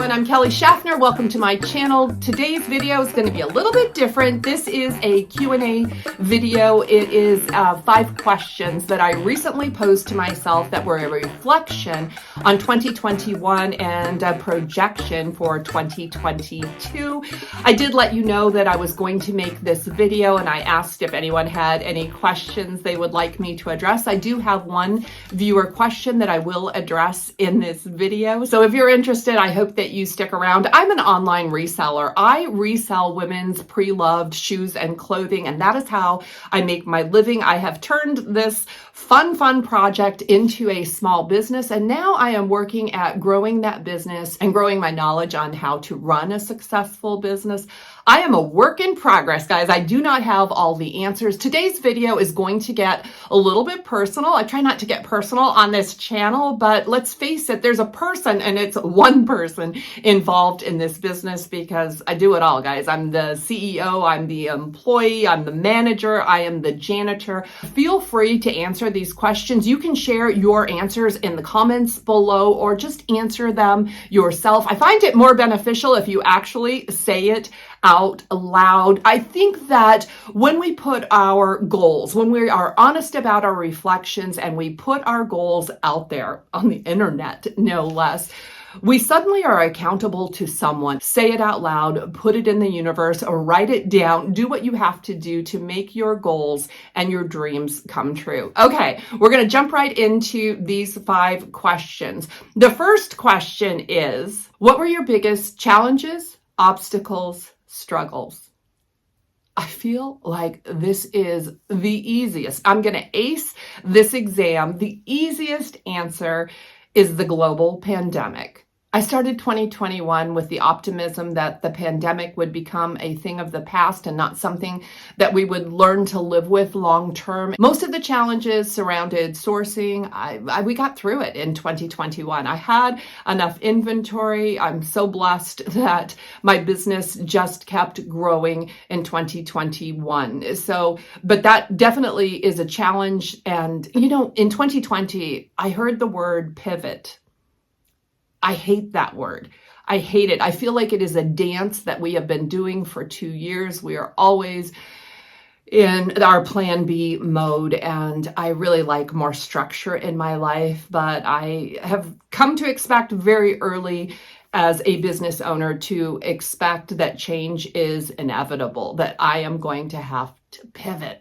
everyone, I'm Kelly Shaffner. Welcome to my channel. Today's video is going to be a little bit different. This is a Q&A video. It is 5 questions that I recently posed to myself that were a reflection on 2021 and a projection for 2022. I did let you know that I was going to make this video, and I asked if anyone had any questions they would like me to address. I do have one viewer question that I will address in this video. So if you're interested, I hope that you stick around. I'm an online reseller. I resell women's pre-loved shoes and clothing, and that is how I make my living. I have turned this fun project into a small business, and now I am working at growing that business and growing my knowledge on how to run a successful business. I am a work in progress, guys. I do not have all the answers. Today's video is going to get a little bit personal. I try not to get personal on this channel, but let's face it, there's a person, and it's one person involved in this business because I do it all, guys. I'm the CEO, I'm the employee, I'm the manager, I am the janitor. Feel free to answer these questions. You can share your answers in the comments below or just answer them yourself. I find it more beneficial if you actually say it out loud. I think that when we put our goals, when we are honest about our reflections and we put our goals out there on the internet, no less, we suddenly are accountable to someone. Say it out loud, put it in the universe, or write it down. Do what you have to do to make your goals and your dreams come true. Okay, we're going to jump right into these 5 questions. The first question is, what were your biggest challenges, obstacles, struggles? I feel like this is the easiest. I'm going to ace this exam. The easiest answer is the global pandemic. I started 2021 with the optimism that the pandemic would become a thing of the past and not something that we would learn to live with long term. Most of the challenges surrounded sourcing. We got through it in 2021. I had enough inventory. I'm so blessed that my business just kept growing in 2021. But that definitely is a challenge. And, in 2020, I heard the word pivot. I hate that word. I hate it. I feel like it is a dance that we have been doing for 2 years. We are always in our plan B mode, and I really like more structure in my life, but I have come to expect very early as a business owner to expect that change is inevitable, that I am going to have to pivot.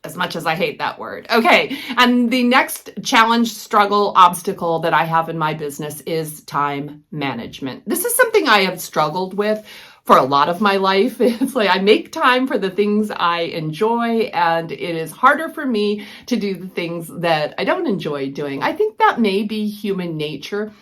As much as I hate that word. Okay, and the next challenge, struggle, obstacle that I have in my business is time management. This is something I have struggled with for a lot of my life. It's like I make time for the things I enjoy, and it is harder for me to do the things that I don't enjoy doing. I think that may be human nature.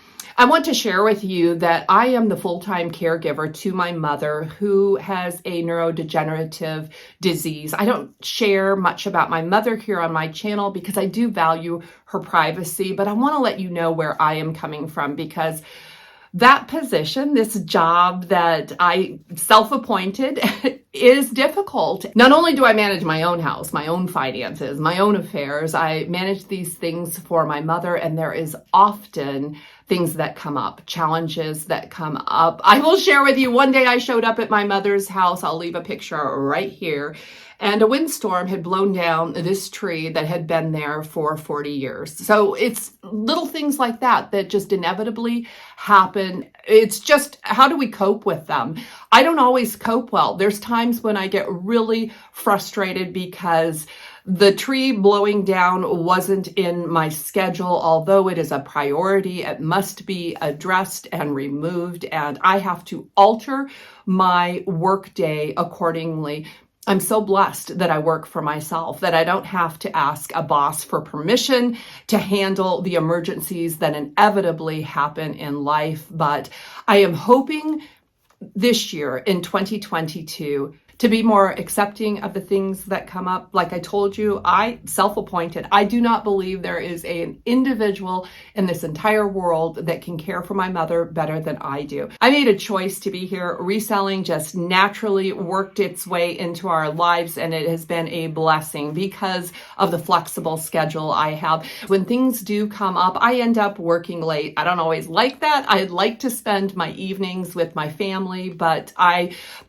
I want to share with you that I am the full-time caregiver to my mother who has a neurodegenerative disease. I don't share much about my mother here on my channel because I do value her privacy, but I want to let you know where I am coming from because that position, this job that I self-appointed is difficult. Not only do I manage my own house, my own finances, my own affairs, I manage these things for my mother, and there is often things that come up, challenges that come up. I will share with you, one day I showed up at my mother's house. I'll leave a picture right here. And a windstorm had blown down this tree that had been there for 40 years. So it's little things like that that just inevitably happen. It's just, how do we cope with them? I don't always cope well. There's times when I get really frustrated because the tree blowing down wasn't in my schedule. Although it is a priority, it must be addressed and removed, and I have to alter my workday accordingly. I'm so blessed that I work for myself, that I don't have to ask a boss for permission to handle the emergencies that inevitably happen in life. But I am hoping this year in 2022 to be more accepting of the things that come up. Like I told you, I self-appointed. I do not believe there is an individual in this entire world that can care for my mother better than I do. I made a choice to be here. Reselling just naturally worked its way into our lives, and it has been a blessing because of the flexible schedule I have. When things do come up, I end up working late. I don't always like that. I'd like to spend my evenings with my family, but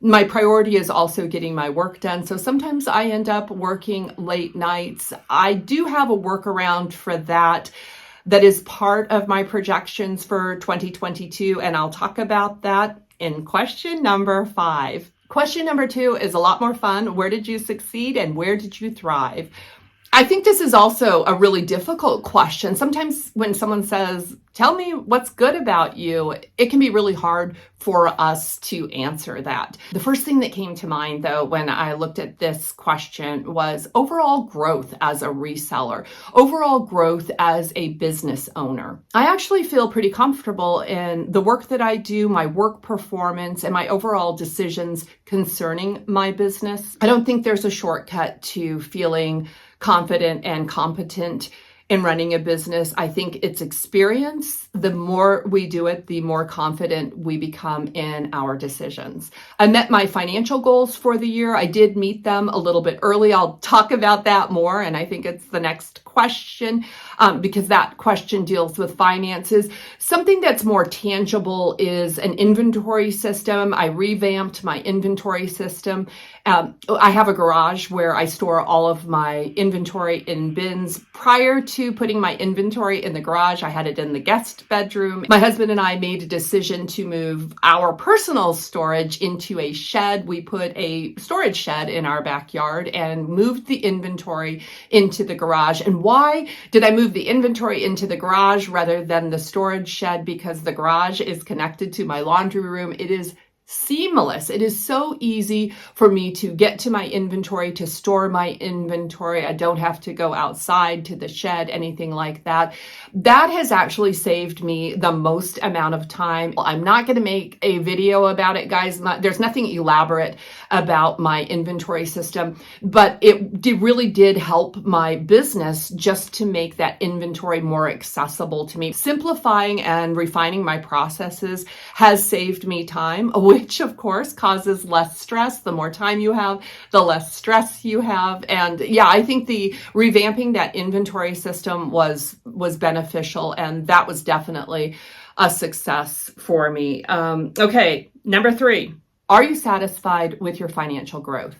my priority is also getting my work done. So sometimes I end up working late nights. I do have a workaround for that is part of my projections for 2022, and I'll talk about that in question number 5. Question number 2 is a lot more fun. Where did you succeed and where did you thrive? I think this is also a really difficult question. Sometimes when someone says, tell me what's good about you, it can be really hard for us to answer that. The first thing that came to mind, though, when I looked at this question was overall growth as a reseller, overall growth as a business owner. I actually feel pretty comfortable in the work that I do, my work performance, and my overall decisions concerning my business. I don't think there's a shortcut to feeling confident and competent in running a business. I think it's experience. The more we do it, the more confident we become in our decisions. I met my financial goals for the year. I did meet them a little bit early. I'll talk about that more, and I think it's the next question because that question deals with finances. Something that's more tangible is an inventory system. I revamped my inventory system. I have a garage where I store all of my inventory in bins. Prior to putting my inventory in the garage, I had it in the guest bedroom. My husband and I made a decision to move our personal storage into a shed. We put a storage shed in our backyard and moved the inventory into the garage. And why did I move the inventory into the garage rather than the storage shed? Because the garage is connected to my laundry room. It is seamless. It is so easy for me to get to my inventory, to store my inventory. I don't have to go outside to the shed, anything like that. That has actually saved me the most amount of time. I'm not going to make a video about it, guys. There's nothing elaborate about my inventory system, but it really did help my business just to make that inventory more accessible to me. Simplifying and refining my processes has saved me time, which of course causes less stress. The more time you have, the less stress you have. And yeah, I think the revamping that inventory system was beneficial, and that was definitely a success for me. Okay, number 3, are you satisfied with your financial growth?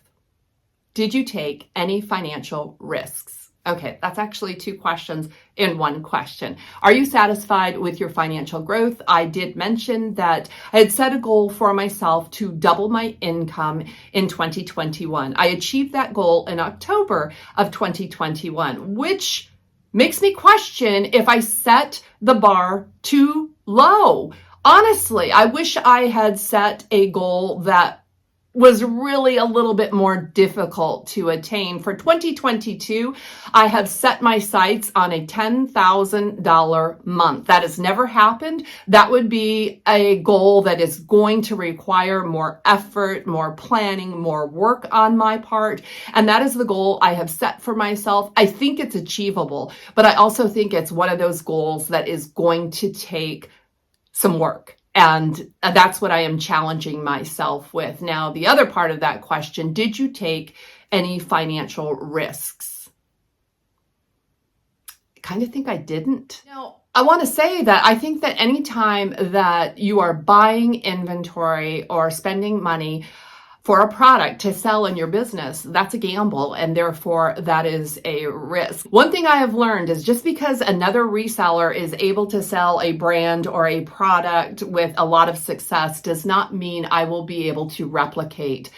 Did you take any financial risks? Okay, that's actually 2 questions in one question. Are you satisfied with your financial growth? I did mention that I had set a goal for myself to double my income in 2021. I achieved that goal in October of 2021, which makes me question if I set the bar too low. Honestly, I wish I had set a goal that was really a little bit more difficult to attain. For 2022, I have set my sights on a $10,000 month. That has never happened. That would be a goal that is going to require more effort, more planning, more work on my part. And that is the goal I have set for myself. I think it's achievable, but I also think it's one of those goals that is going to take some work. And that's what I am challenging myself with. Now, the other part of that question, did you take any financial risks? I kind of think I didn't. Now, I want to say that I think that anytime that you are buying inventory or spending money for a product to sell in your business, that's a gamble, and therefore that is a risk. One thing I have learned is just because another reseller is able to sell a brand or a product with a lot of success does not mean I will be able to replicate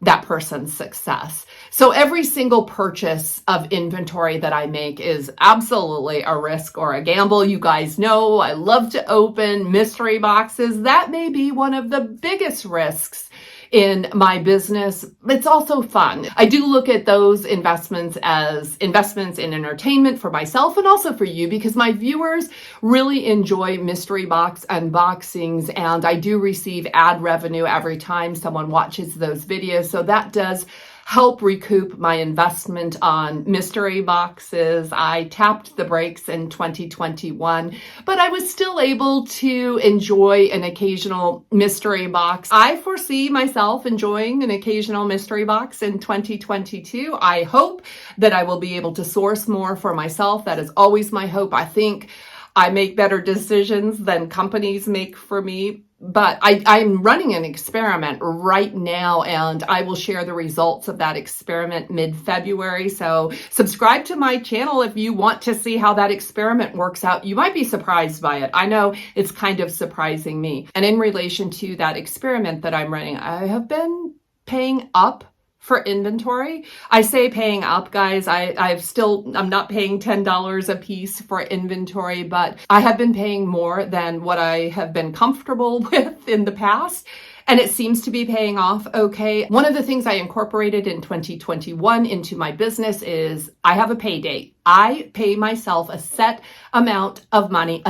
that person's success. So every single purchase of inventory that I make is absolutely a risk or a gamble. You guys know I love to open mystery boxes. That may be one of the biggest risks in my business. It's also fun. I do look at those investments as investments in entertainment for myself and also for you, because my viewers really enjoy mystery box unboxings, and I do receive ad revenue every time someone watches those videos. So that does help recoup my investment on mystery boxes. I tapped the brakes in 2021, but I was still able to enjoy an occasional mystery box. I foresee myself enjoying an occasional mystery box in 2022. I hope that I will be able to source more for myself. That is always my hope. I think I make better decisions than companies make for me. But I'm running an experiment right now, and I will share the results of that experiment mid-February. So subscribe to my channel if you want to see how that experiment works out. You might be surprised by it. I know it's kind of surprising me. And in relation to that experiment that I'm running, I have been paying up for inventory. I say paying up, guys. I'm not paying $10 a piece for inventory, but I have been paying more than what I have been comfortable with in the past. And it seems to be paying off okay. One of the things I incorporated in 2021 into my business is I have a pay date. I pay myself a set amount of money,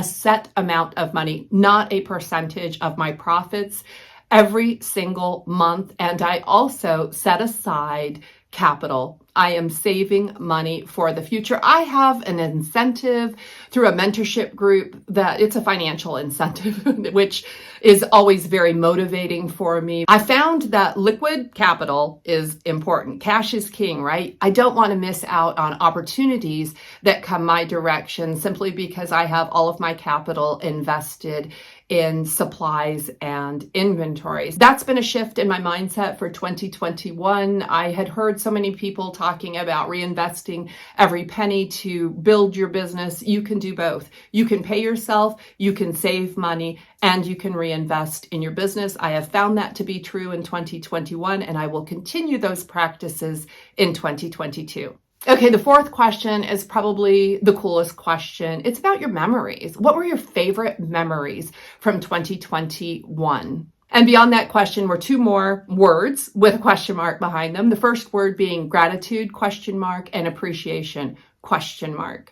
not a percentage of my profits, every single month. And I also set aside capital. I am saving money for the future. I have an incentive through a mentorship group that it's a financial incentive, which is always very motivating for me. I found that liquid capital is important. Cash is king, right? I don't want to miss out on opportunities that come my direction simply because I have all of my capital invested in supplies and inventories. That's been a shift in my mindset for 2021. I had heard so many people talking about reinvesting every penny to build your business. You can do both. You can pay yourself, you can save money, and you can reinvest in your business. I have found that to be true in 2021, and I will continue those practices in 2022. Okay, the fourth question is probably the coolest question. It's about your memories. What were your favorite memories from 2021? And beyond that question were two more words with a question mark behind them. The first word being gratitude, question mark, and appreciation, question mark.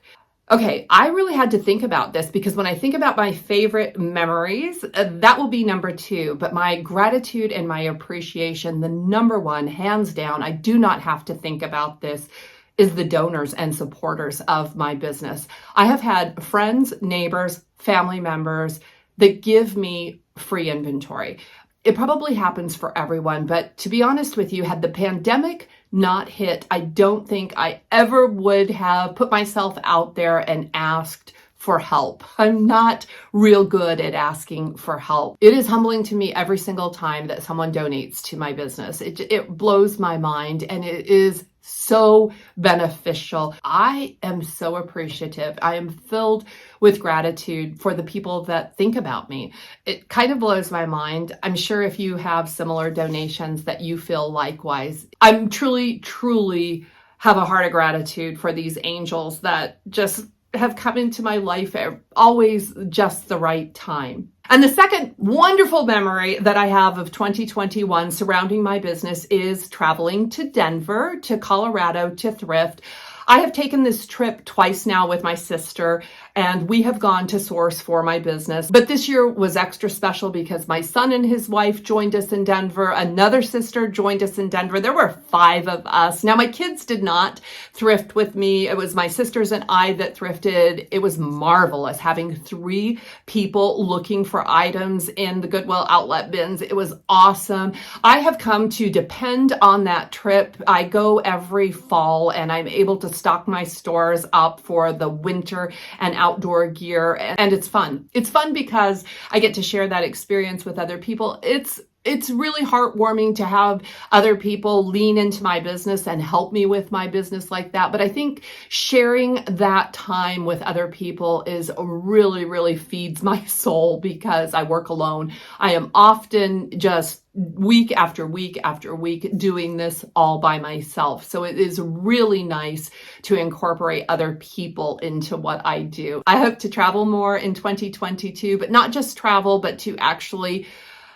Okay, I really had to think about this because when I think about my favorite memories, that will be number two. But my gratitude and my appreciation, the number one, hands down, I do not have to think about this, is the donors and supporters of my business. I have had friends, neighbors, family members that give me free inventory. It probably happens for everyone, but to be honest with you, had the pandemic not hit, I don't think I ever would have put myself out there and asked for help. I'm not real good at asking for help. It is humbling to me every single time that someone donates to my business. It blows my mind, and it is so beneficial. I am so appreciative. I am filled with gratitude for the people that think about me. It kind of blows my mind. I'm sure if you have similar donations that you feel likewise. I'm truly have a heart of gratitude for these angels that just have come into my life at always just the right time. And the second wonderful memory that I have of 2021 surrounding my business is traveling to Denver, to Colorado, to thrift. I have taken this trip twice now with my sister, and we have gone to source for my business. But this year was extra special because my son and his wife joined us in Denver. Another sister joined us in Denver. There were 5 of us. Now, my kids did not thrift with me. It was my sisters and I that thrifted. It was marvelous having 3 people looking for items in the Goodwill outlet bins. It was awesome. I have come to depend on that trip. I go every fall, and I'm able to stock my stores up for the winter and outdoor gear, and it's fun. It's fun because I get to share that experience with other people. It's really heartwarming to have other people lean into my business and help me with my business like that. But I think sharing that time with other people is really feeds my soul because I work alone. I am often just week after week after week doing this all by myself. So it is really nice to incorporate other people into what I do. I hope to travel more in 2022, but not just travel, but to actually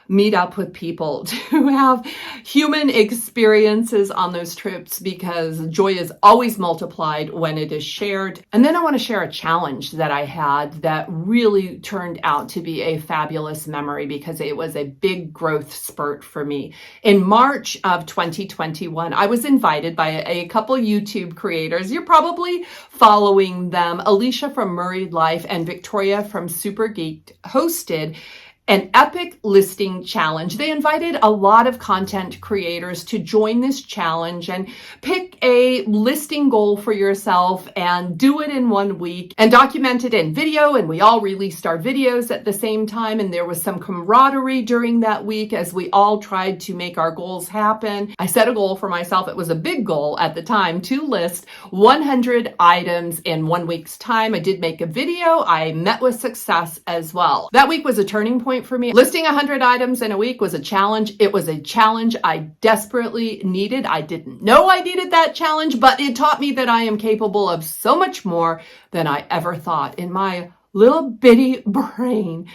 meet up with people, to have human experiences on those trips, because joy is always multiplied when it is shared. And then I want to share a challenge that I had that really turned out to be a fabulous memory, because it was a big growth spurt for me. In March of 2021, I was invited by a couple YouTube creators. You're probably following them. Alicia from Murrayed Life and Victoria from Super Geeked hosted an epic listing challenge. They invited a lot of content creators to join this challenge and pick a listing goal for yourself and do it in 1 week and document it in video. And we all released our videos at the same time. And there was some camaraderie during that week as we all tried to make our goals happen. I set a goal for myself. It was a big goal at the time to list 100 items in 1 week's time. I did make a video. I met with success as well. That week was a turning point for me. Listing 100 items in a week was a challenge. It was a challenge I desperately needed. I didn't know I needed that challenge, but it taught me that I am capable of so much more than I ever thought. In my little bitty brain,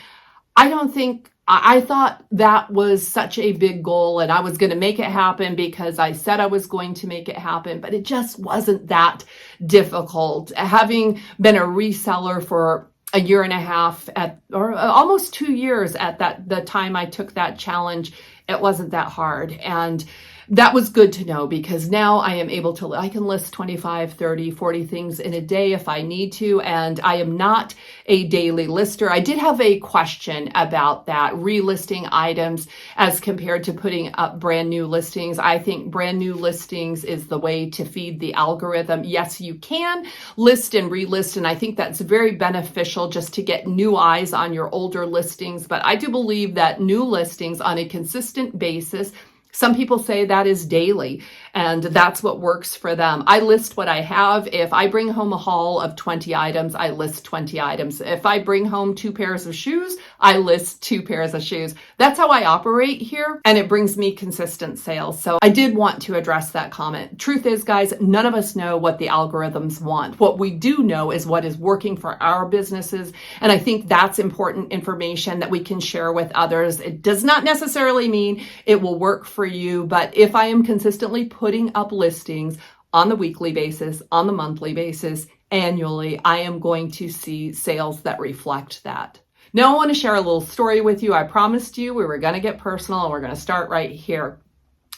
I thought that was such a big goal and I was going to make it happen because I said I was going to make it happen, but it just wasn't that difficult. Having been a reseller for a year and a half or almost 2 years at the time I took that challenge, it wasn't that hard. And that was good to know, because now I am able to, I can list 25, 30, 40 things in a day if I need to. And I am not a daily lister. I did have a question about that, relisting items as compared to putting up brand new listings. I think brand new listings is the way to feed the algorithm. Yes, you can list and relist, and I think that's very beneficial just to get new eyes on your older listings. But I do believe that new listings on a consistent basis, some people say that is daily, and that's what works for them. I list what I have. If I bring home a haul of 20 items, I list 20 items. If I bring home 2 pairs of shoes, I list 2 pairs of shoes. That's how I operate here, and it brings me consistent sales. So I did want to address that comment. Truth is, guys, none of us know what the algorithms want. What we do know is what is working for our businesses, and I think that's important information that we can share with others. It does not necessarily mean it will work for you, but if I am consistently putting up listings on the weekly basis, on the monthly basis, annually, I am going to see sales that reflect that. Now I want to share a little story with you. I promised you we were going to get personal, and we're going to start right here.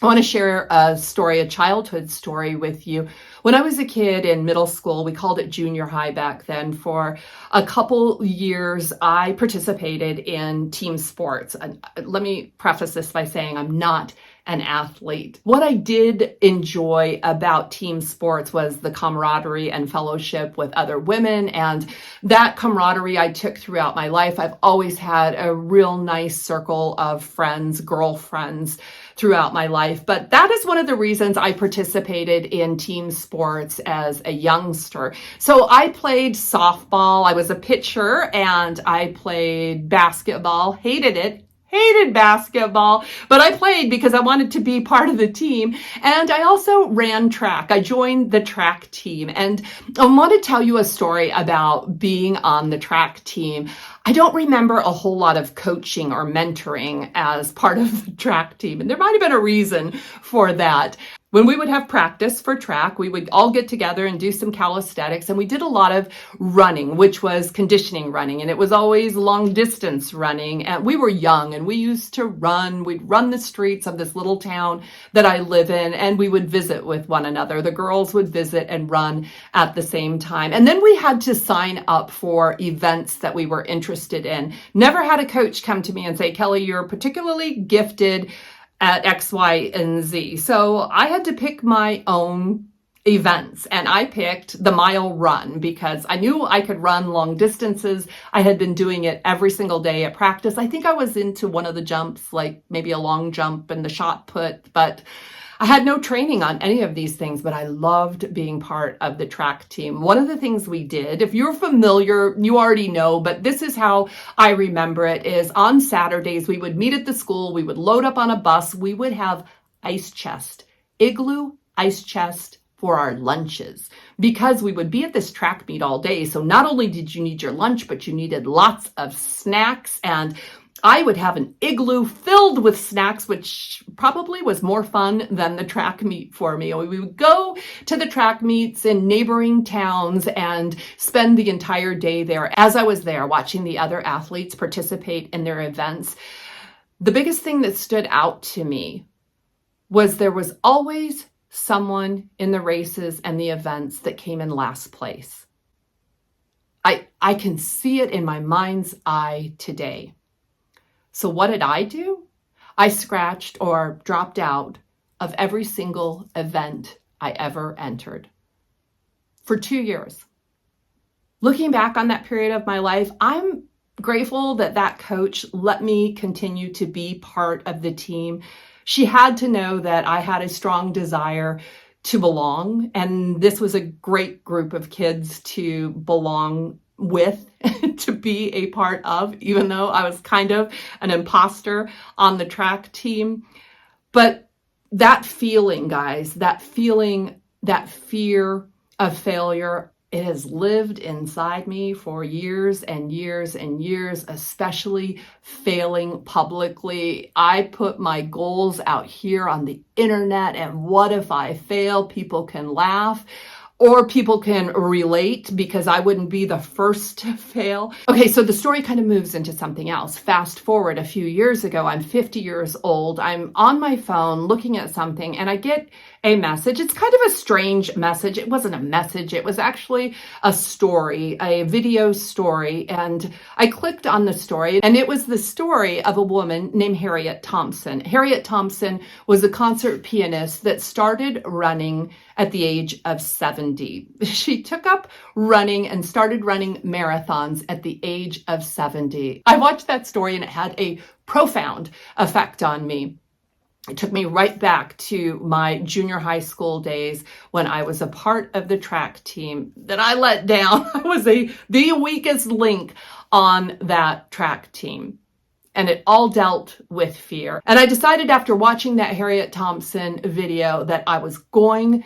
I want to share a story, a childhood story with you. When I was a kid in middle school, we called it junior high back then, for a couple years, I participated in team sports. And let me preface this by saying I'm not an athlete. What I did enjoy about team sports was the camaraderie and fellowship with other women, and that camaraderie I took throughout my life. I've always had a real nice circle of friends, girlfriends throughout my life, but that is one of the reasons I participated in team sports as a youngster. So I played softball, I was a pitcher, and I played basketball, hated basketball, but I played because I wanted to be part of the team. And I also ran track. I joined the track team. And I want to tell you a story about being on the track team. I don't remember a whole lot of coaching or mentoring as part of the track team. And there might have been a reason for that. When we would have practice for track, we would all get together and do some calisthenics, and we did a lot of running, which was conditioning running, and it was always long distance running. And we were young, and we used to run. We'd run the streets of this little town that I live in, and we would visit with one another. The girls would visit and run at the same time. And then we had to sign up for events that we were interested in. Never had a coach come to me and say, Kelly, you're particularly gifted at X, Y, and Z. So I had to pick my own events, and I picked the mile run because I knew I could run long distances. I had been doing it every single day at practice. I think I was into one of the jumps, like maybe a long jump and the shot put, but I had no training on any of these things, but I loved being part of the track team. One of the things we did, if you're familiar, you already know, but this is how I remember it, is on Saturdays, we would meet at the school, we would load up on a bus, we would have ice chest, igloo ice chest for our lunches, because we would be at this track meet all day. So not only did you need your lunch, but you needed lots of snacks, and I would have an igloo filled with snacks, which probably was more fun than the track meet for me. We would go to the track meets in neighboring towns and spend the entire day there. As I was there watching the other athletes participate in their events, the biggest thing that stood out to me was there was always someone in the races and the events that came in last place. I can see it in my mind's eye today. So what did I do? I scratched or dropped out of every single event I ever entered for 2 years. Looking back on that period of my life, I'm grateful that that coach let me continue to be part of the team. She had to know that I had a strong desire to belong, and this was a great group of kids to belong with, to be a part of, even though I was kind of an imposter on the track team. But that feeling, guys, that feeling, that fear of failure, it has lived inside me for years and years and years, especially failing publicly. I put my goals out here on the internet, and what if I fail? People can laugh. Or people can relate because I wouldn't be the first to fail. Okay, so the story kind of moves into something else. Fast forward a few years ago, I'm 50 years old. I'm on my phone looking at something and I get a message. It's kind of a strange message. It wasn't a message. It was actually a story, a video story. And I clicked on the story and it was the story of a woman named Harriet Thompson. Harriet Thompson was a concert pianist that started running at the age of 70. She took up running and started running marathons at the age of 70. I watched that story and it had a profound effect on me. It took me right back to my junior high school days when I was a part of the track team that I let down. I was the weakest link on that track team. And it all dealt with fear. And I decided after watching that Harriet Thompson video that I was going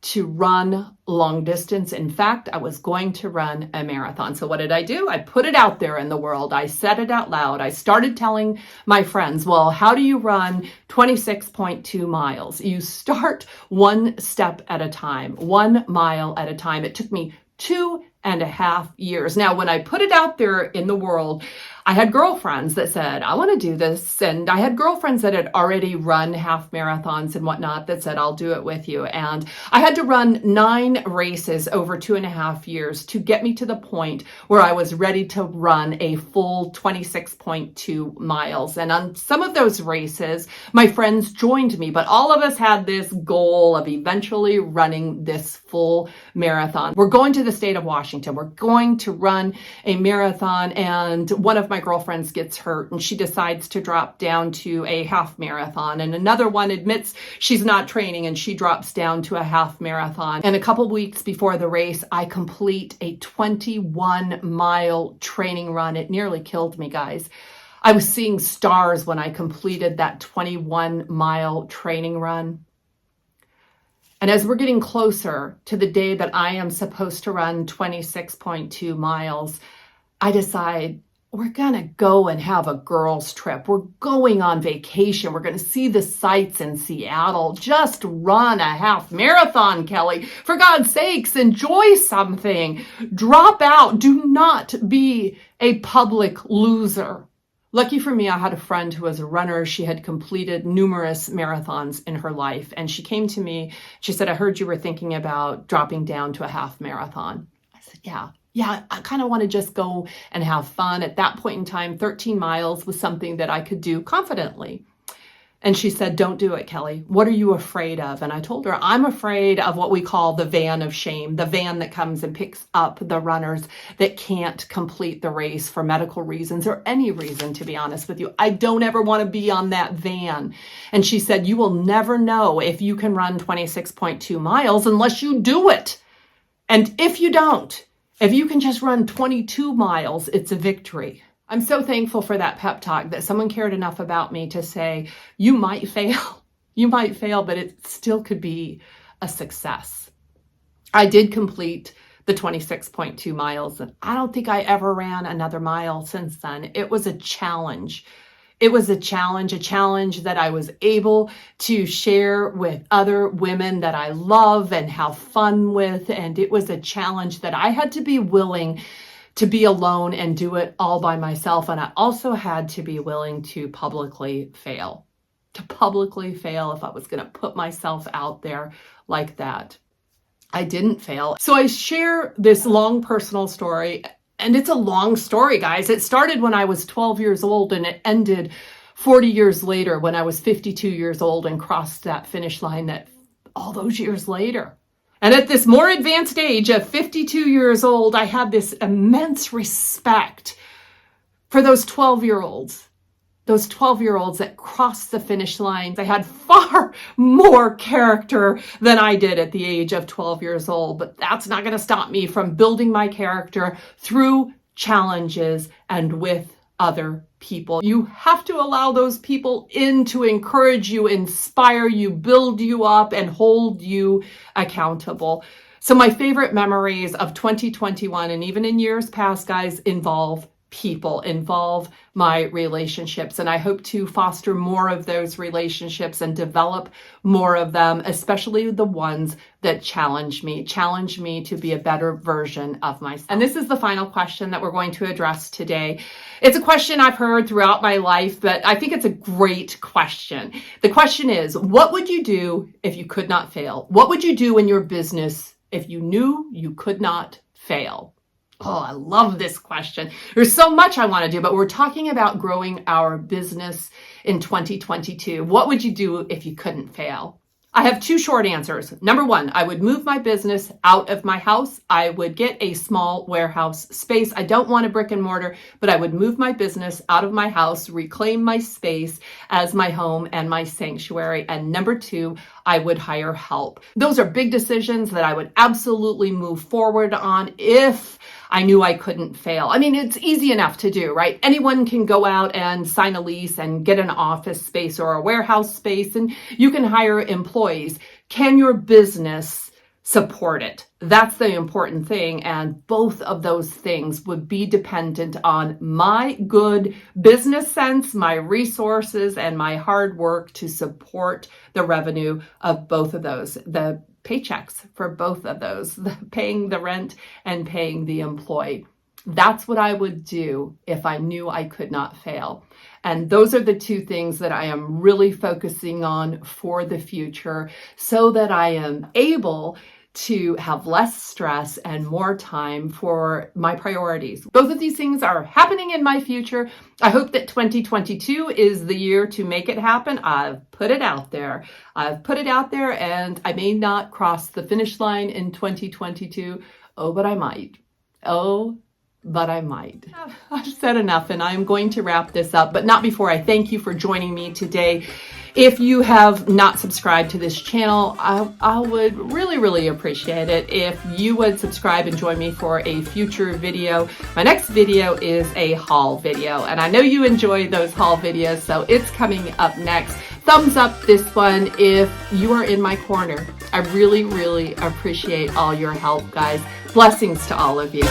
to run long distance. In fact, I was going to run a marathon. So what did I do? I put it out there in the world. I said it out loud. I started telling my friends, well, how do you run 26.2 miles? You start one step at a time, 1 mile at a time. It took me 2.5 years. Now, when I put it out there in the world, I had girlfriends that said, I want to do this. And I had girlfriends that had already run half marathons and whatnot that said, I'll do it with you. And I had to run 9 races over 2.5 years to get me to the point where I was ready to run a full 26.2 miles. And on some of those races, my friends joined me, but all of us had this goal of eventually running this full marathon. We're going to the state of Washington. We're going to run a marathon, and one of my girlfriends gets hurt and she decides to drop down to a half marathon, and another one admits she's not training and she drops down to a half marathon. And a couple weeks before the race, I complete a 21-mile training run. It nearly killed me, guys. I was seeing stars when I completed that 21-mile training run. And as we're getting closer to the day that I am supposed to run 26.2 miles, I decide we're going to go and have a girls' trip. We're going on vacation. We're going to see the sights in Seattle. Just run a half marathon, Kelly. For God's sakes, enjoy something. Drop out. Do not be a public loser. Lucky for me, I had a friend who was a runner. She had completed numerous marathons in her life. And she came to me. She said, I heard you were thinking about dropping down to a half marathon. I said, yeah, I kind of want to just go and have fun. At that point in time, 13 miles was something that I could do confidently. And she said, don't do it, Kelly. What are you afraid of? And I told her, I'm afraid of what we call the van of shame, the van that comes and picks up the runners that can't complete the race for medical reasons or any reason, to be honest with you. I don't ever want to be on that van. And she said, you will never know if you can run 26.2 miles unless you do it. And if you don't, if you can just run 22 miles, it's a victory. I'm so thankful for that pep talk that someone cared enough about me to say, you might fail. You might fail, but it still could be a success. I did complete the 26.2 miles. And I don't think I ever ran another mile since then. It was a challenge. It was a challenge that I was able to share with other women that I love and have fun with. And it was a challenge that I had to be willing to be alone and do it all by myself. And I also had to be willing to publicly fail if I was going to put myself out there like that. I didn't fail. So I share this long personal story. And it's a long story, guys. It started when I was 12 years old and it ended 40 years later when I was 52 years old and crossed that finish line that all those years later. And at this more advanced age of 52 years old, I had this immense respect for those 12-year-olds that crossed the finish line. They had far more character than I did at the age of 12 years old, but that's not going to stop me from building my character through challenges and with other people. You have to allow those people in to encourage you, inspire you, build you up, and hold you accountable. So my favorite memories of 2021 and even in years past, guys, involve my relationships. And I hope to foster more of those relationships and develop more of them, especially the ones that challenge me to be a better version of myself. And this is the final question that we're going to address today. It's a question I've heard throughout my life, but I think it's a great question. The question is, what would you do if you could not fail? What would you do in your business if you knew you could not fail? Oh, I love this question. There's so much I want to do, but we're talking about growing our business in 2022. What would you do if you couldn't fail? I have two short answers. Number one, I would move my business out of my house. I would get a small warehouse space. I don't want a brick and mortar, but I would move my business out of my house, reclaim my space as my home and my sanctuary. And number two, I would hire help. Those are big decisions that I would absolutely move forward on if I knew I couldn't fail. I mean, it's easy enough to do, right? Anyone can go out and sign a lease and get an office space or a warehouse space, and you can hire employees. Can your business support it? That's the important thing. And both of those things would be dependent on my good business sense, my resources, and my hard work to support the revenue of both of those, the paychecks for both of those, paying the rent and paying the employee. That's what I would do if I knew I could not fail. And those are the two things that I am really focusing on for the future so that I am able to have less stress and more time for my priorities. Both of these things are happening in my future. I hope that 2022 is the year to make it happen. I've put it out there, and I may not cross the finish line in 2022. But I might. But I might. I've said enough, and I'm going to wrap this up, but not before I thank you for joining me today. If you have not subscribed to this channel, I would really, really appreciate it if you would subscribe and join me for a future video. My next video is a haul video, and I know you enjoy those haul videos, so it's coming up next. Thumbs up this one if you are in my corner. I really, really appreciate all your help, guys. Blessings to all of you.